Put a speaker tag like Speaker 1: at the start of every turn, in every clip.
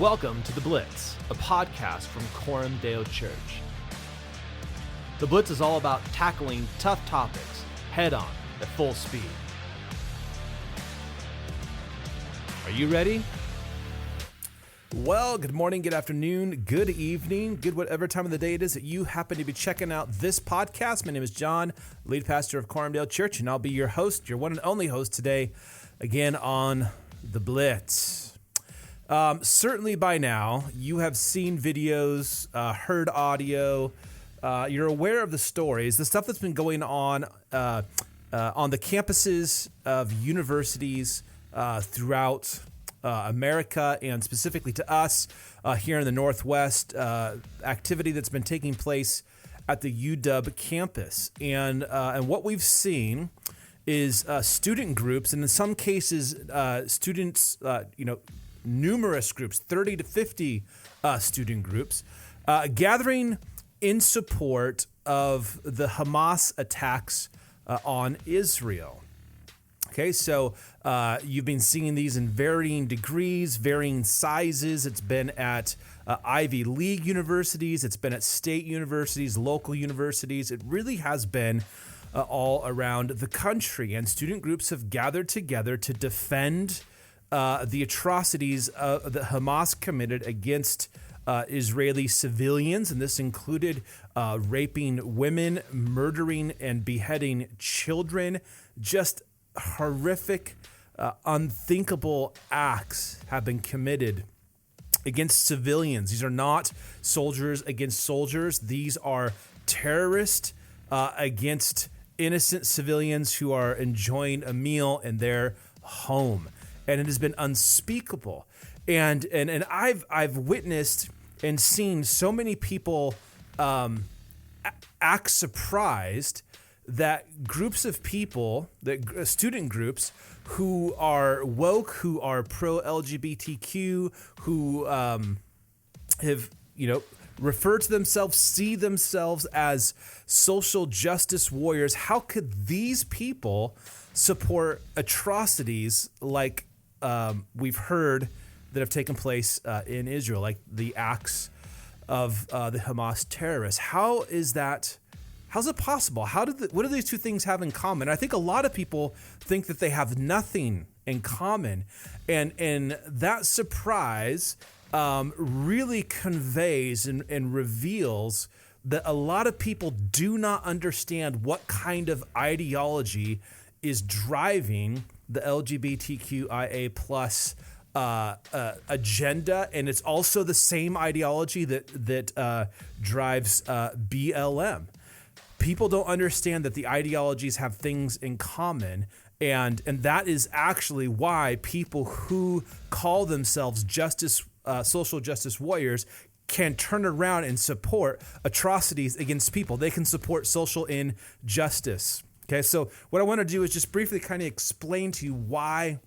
Speaker 1: Welcome to The Blitz, a podcast from Coram Deo Church. The Blitz is all about tackling tough topics head-on at full speed. Are you ready? Well, good morning, good afternoon, good evening, good whatever time of the day it is that you happen to be checking out this podcast. My name is John, lead pastor of Coram Deo Church, and I'll be your host, your one and only host today, again on The Blitz. Certainly by now, you have seen videos, heard audio, you're aware of the stories, the stuff that's been going on the campuses of universities throughout America, and specifically to us here in the Northwest, activity that's been taking place at the UW campus. And what we've seen is student groups, and in some cases, students, numerous groups, 30 to 50 student groups, gathering in support of the Hamas attacks on Israel. Okay, so you've been seeing these in varying degrees, varying sizes. It's been at Ivy League universities. It's been at state universities, local universities. It really has been all around the country. And student groups have gathered together to defend the atrocities that Hamas committed against Israeli civilians, and this included raping women, murdering and beheading children. Just horrific, unthinkable acts have been committed against civilians. These are not soldiers against soldiers. These are terrorists against innocent civilians who are enjoying a meal in their home. And it has been unspeakable. And I've witnessed and seen so many people act surprised that groups of people, that student groups who are woke, who are pro-LGBTQ, who have, referred to themselves, see themselves as social justice warriors. How could these people support atrocities like we've heard that have taken place in Israel, like the acts of the Hamas terrorists? How's it possible? What do these two things have in common? I think a lot of people think that they have nothing in common, and that surprise really conveys and reveals that a lot of people do not understand what kind of ideology is driving the LGBTQIA plus agenda, and it's also the same ideology that drives BLM. People don't understand that the ideologies have things in common, and that is actually why people who call themselves social justice warriors can turn around and support atrocities against people. They can support social injustice. Okay, so what I want to do is just briefly kind of explain to you why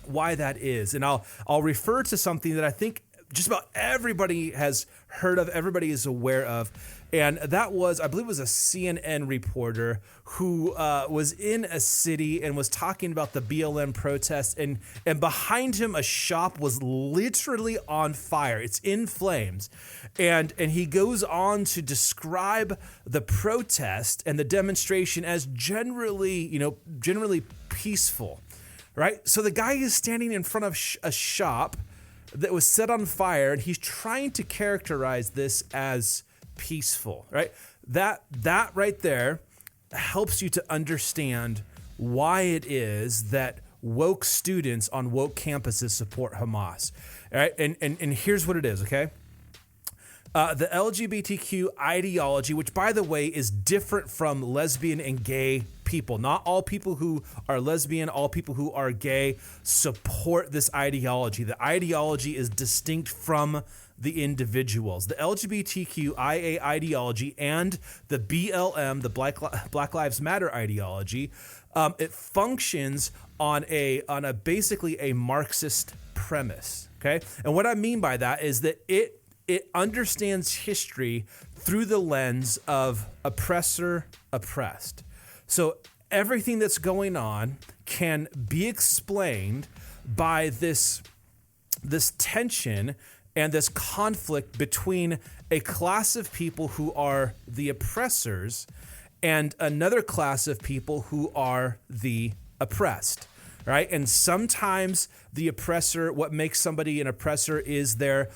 Speaker 1: that is, and I'll refer to something that I think just about everybody has heard of, everybody is aware of, and that was, I believe it was a CNN reporter who was in a city and was talking about the BLM protests, and behind him a shop was literally on fire. It's in flames. And he goes on to describe the protest and the demonstration as generally peaceful, right? So the guy is standing in front of a shop that was set on fire, and he's trying to characterize this as peaceful, right? That right there helps you to understand why it is that woke students on woke campuses support Hamas. All right, and here's what it is, okay? The LGBTQ ideology, which by the way is different from lesbian and gay people. Not all people who are lesbian, all people who are gay support this ideology. The ideology is distinct from the individuals. The LGBTQIA ideology and the BLM, the Black Lives Matter ideology, it functions on a basically a Marxist premise. Okay, and what I mean by that is that it understands history through the lens of oppressor, oppressed. So everything that's going on can be explained by this tension and this conflict between a class of people who are the oppressors and another class of people who are the oppressed, right? And sometimes the oppressor, what makes somebody an oppressor is their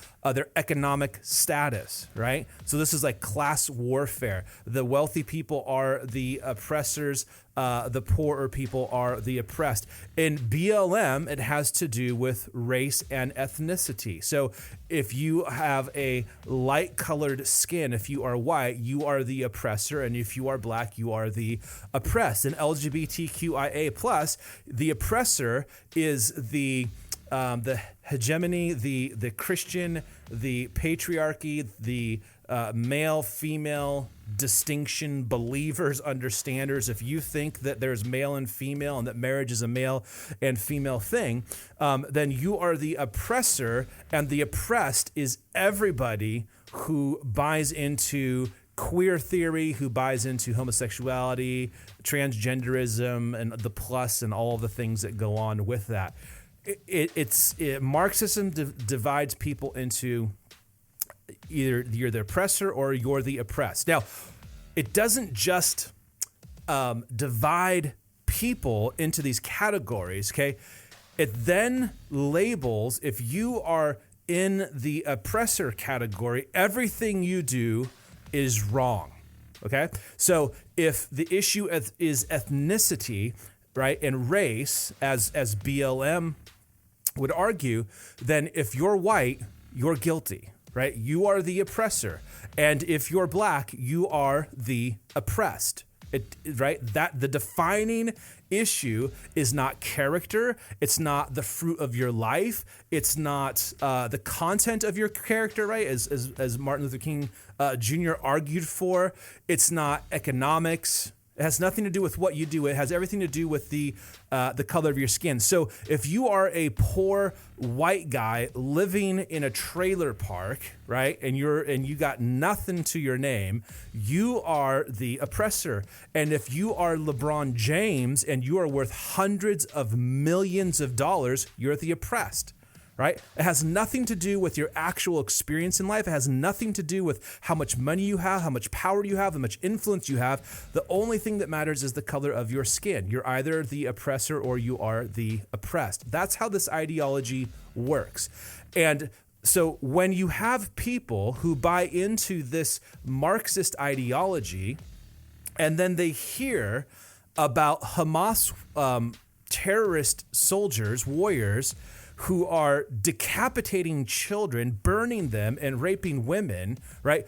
Speaker 1: economic status, right? So this is like class warfare. The wealthy people are the oppressors, the poorer people are the oppressed. In BLM, it has to do with race and ethnicity. So if you have a light-colored skin, if you are white, you are the oppressor, and if you are black, you are the oppressed. In LGBTQIA+, the oppressor is the hegemony, the Christian, the patriarchy, the male-female distinction, believers, understanders. If you think that there's male and female and that marriage is a male and female thing, then you are the oppressor, and the oppressed is everybody who buys into queer theory, who buys into homosexuality, transgenderism, and the plus and all the things that go on with that. Marxism divides people into either you're the oppressor or you're the oppressed. Now, it doesn't just divide people into these categories, okay? It then labels, if you are in the oppressor category, everything you do is wrong, okay? So if the issue is ethnicity, right, and race, as BLM would argue, then if you're white, you're guilty, right? You are the oppressor. And if you're black, you are the oppressed. Right? That the defining issue is not character. It's not the fruit of your life. It's not the content of your character, right? As Martin Luther King Jr. argued for. It's not economics. It has nothing to do with what you do. It has everything to do with the color of your skin. So if you are a poor white guy living in a trailer park, right, and you got nothing to your name, you are the oppressor. And if you are LeBron James and you are worth hundreds of millions of dollars, you're the oppressed. Right? It has nothing to do with your actual experience in life. It has nothing to do with how much money you have, how much power you have, how much influence you have. The only thing that matters is the color of your skin. You're either the oppressor or you are the oppressed. That's how this ideology works. And so when you have people who buy into this Marxist ideology and then they hear about Hamas terrorist soldiers, warriors, who are decapitating children, burning them, and raping women, right?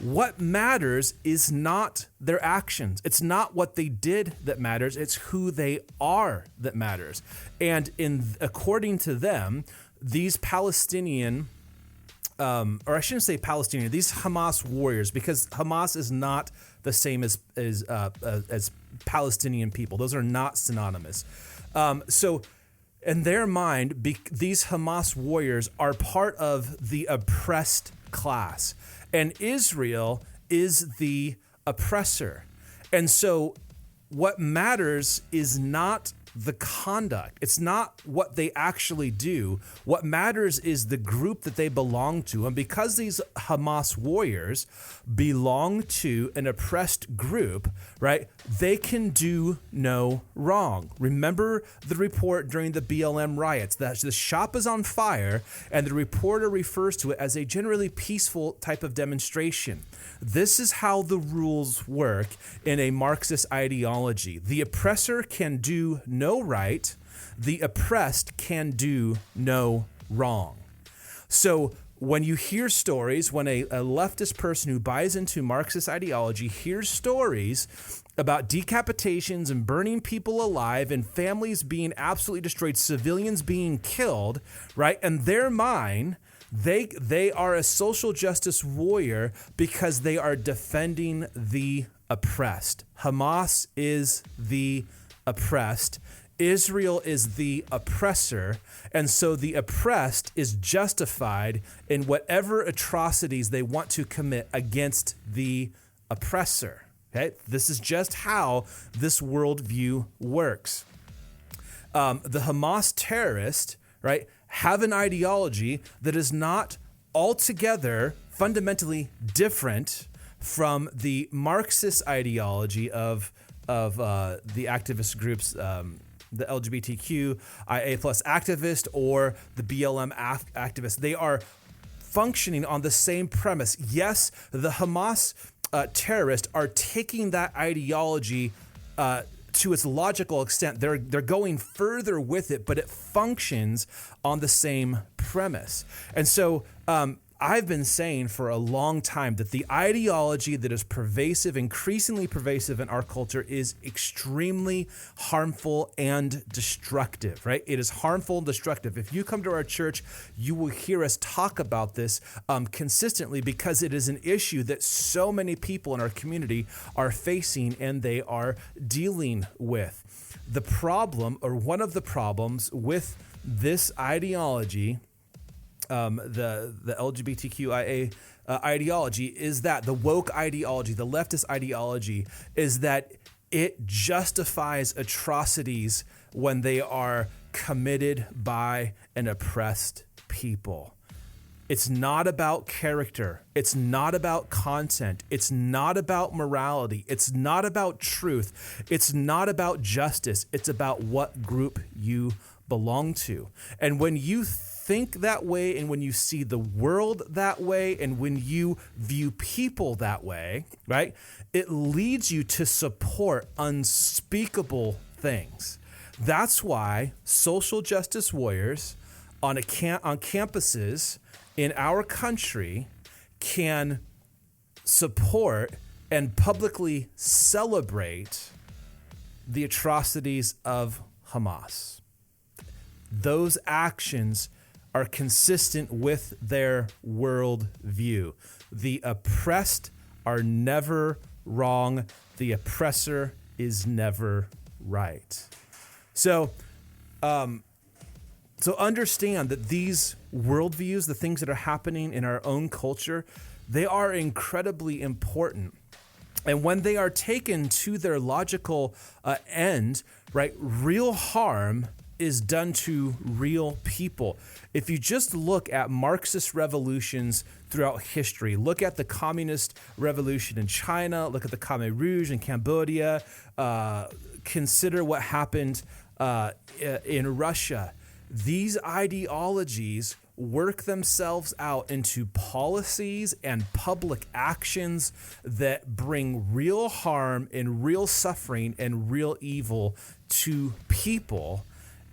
Speaker 1: What matters is not their actions. It's not what they did that matters. It's who they are that matters. And according to them, these Palestinian, or I shouldn't say Palestinian, these Hamas warriors, because Hamas is not the same as Palestinian people. Those are not synonymous. So in their mind, these Hamas warriors are part of the oppressed class, and Israel is the oppressor. And so what matters is not the conduct. It's not what they actually do. What matters is the group that they belong to. And because these Hamas warriors belong to an oppressed group, right, they can do no wrong. Remember the report during the BLM riots that the shop is on fire, and the reporter refers to it as a generally peaceful type of demonstration. This is how the rules work in a Marxist ideology. The oppressor can do no right. The oppressed can do no wrong. So when you hear stories, when a leftist person who buys into Marxist ideology hears stories about decapitations and burning people alive and families being absolutely destroyed, civilians being killed, right? In their mind, they are a social justice warrior because they are defending the oppressed. Hamas is the oppressed. Israel is the oppressor, and so the oppressed is justified in whatever atrocities they want to commit against the oppressor. Okay? This is just how this worldview works. The Hamas terrorists, right, have an ideology that is not altogether fundamentally different from the Marxist ideology of the activist groups, the LGBTQIA plus activist or the BLM activist. They are functioning on the same premise. Yes, the Hamas terrorists are taking that ideology to its logical extent. They're going further with it, but it functions on the same premise. And so I've been saying for a long time that the ideology that is pervasive, increasingly pervasive in our culture, is extremely harmful and destructive, right? It is harmful and destructive. If you come to our church, you will hear us talk about this consistently, because it is an issue that so many people in our community are facing and they are dealing with. The problem, or one of the problems with this ideology, the LGBTQIA ideology, is that the woke ideology, the leftist ideology, is that it justifies atrocities when they are committed by an oppressed people. It's not about character. It's not about content. It's not about morality. It's not about truth. It's not about justice. It's about what group you belong to. And when you think that way, and when you see the world that way, and when you view people that way, right, it leads you to support unspeakable things. That's why social justice warriors on campuses in our country can support and publicly celebrate the atrocities of Hamas. Those actions are consistent with their worldview. The oppressed are never wrong. The oppressor is never right. So understand that these worldviews, the things that are happening in our own culture, they are incredibly important. And when they are taken to their logical end, right, real harm is done to real people. If you just look at Marxist revolutions throughout history, look at the communist revolution in China, look at the Khmer Rouge in Cambodia, consider what happened in Russia. These ideologies work themselves out into policies and public actions that bring real harm and real suffering and real evil to people.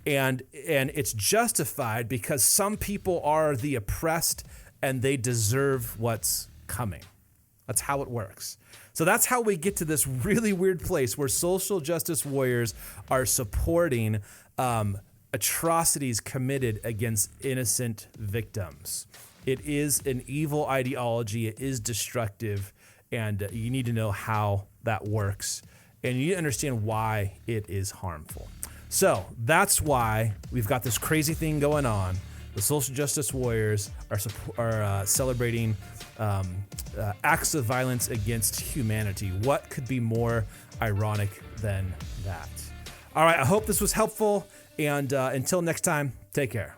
Speaker 1: And it's justified because some people are the oppressed and they deserve what's coming. That's how it works. So that's how we get to this really weird place where social justice warriors are supporting atrocities committed against innocent victims. It is an evil ideology. It is destructive, and you need to know how that works, and you need to understand why it is harmful. So that's why we've got this crazy thing going on. The social justice warriors are celebrating acts of violence against humanity. What could be more ironic than that? All right, I hope this was helpful. And until next time, take care.